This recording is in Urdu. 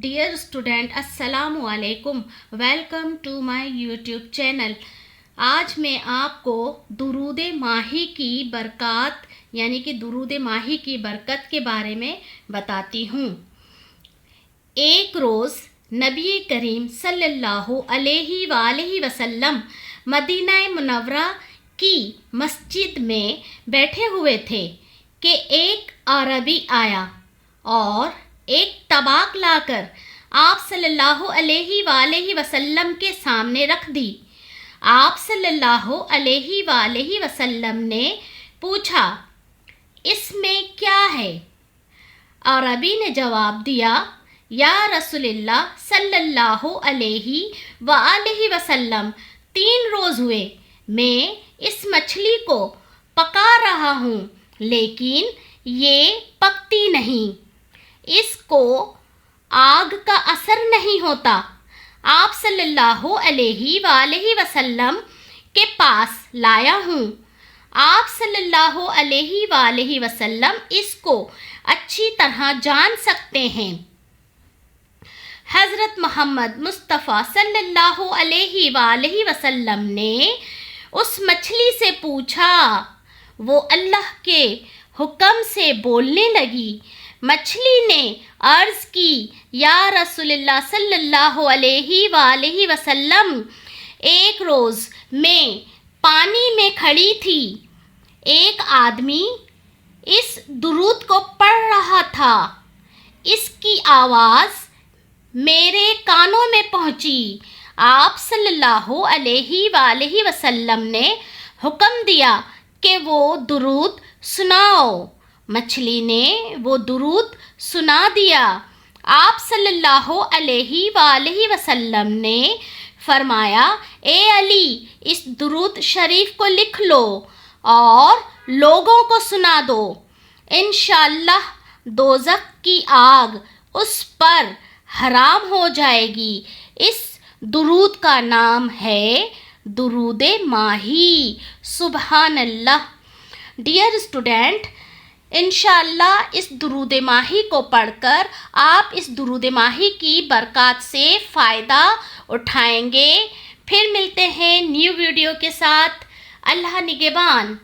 ڈیئر اسٹوڈینٹ السلام علیکم، welcome to my YouTube channel. آج میں آپ کو درود ماہی کی برکات یعنی کہ درود ماہی کی برکت کے بارے میں بتاتی ہوں۔ ایک روز نبی کریم صلی اللہ علیہ وآلہ وسلم مدینہ منورہ کی مسجد میں بیٹھے ہوئے تھے کہ ایک عربی آیا اور ایک طباق لا کر آپ صلی اللہ علیہ وآلہ وسلم کے سامنے رکھ دی۔ آپ صلی اللہ علیہ وآلہ وسلم نے پوچھا، اس میں کیا ہے؟ عربی نے جواب دیا، یا رسول اللہ صلی اللہ علیہ وآلہ وسلم 3 روز ہوئے میں اس مچھلی کو پکا رہا ہوں لیکن یہ پکتی نہیں، اس کو آگ کا اثر نہیں ہوتا۔ آپ صلی اللہ علیہ وآلہ وسلم کے پاس لایا ہوں۔ آپ صلی اللہ علیہ وآلہ وسلم اس کو اچھی طرح جان سکتے ہیں۔ حضرت محمد مصطفیٰ صلی اللہ علیہ وآلہ وسلم نے اس مچھلی سے پوچھا، وہ اللہ کے حکم سے بولنے لگی۔ مچھلی نے عرض کی، یا رسول اللہ صلی اللہ علیہ وآلہ وسلم، ایک روز میں پانی میں کھڑی تھی، ایک آدمی اس درود کو پڑھ رہا تھا، اس کی آواز میرے کانوں میں پہنچی۔ آپ صلی اللہ علیہ وآلہ وسلم نے حکم دیا کہ وہ درود سناؤ۔ مچھلی نے وہ درود سنا دیا۔ آپ صلی اللہ علیہ وآلہ وسلم نے فرمایا، اے علی، اس درود شریف کو لکھ لو اور لوگوں کو سنا دو، انشاءاللہ دوزخ کی آگ اس پر حرام ہو جائے گی۔ اس درود کا نام ہے درود ماہی۔ سبحان اللہ۔ ڈیئر اسٹوڈینٹ، انشاءاللہ اس درود ماہی کو پڑھ کر آپ اس درود ماہی کی برکات سے فائدہ اٹھائیں گے۔ پھر ملتے ہیں نیو ویڈیو کے ساتھ۔ اللہ نگہبان۔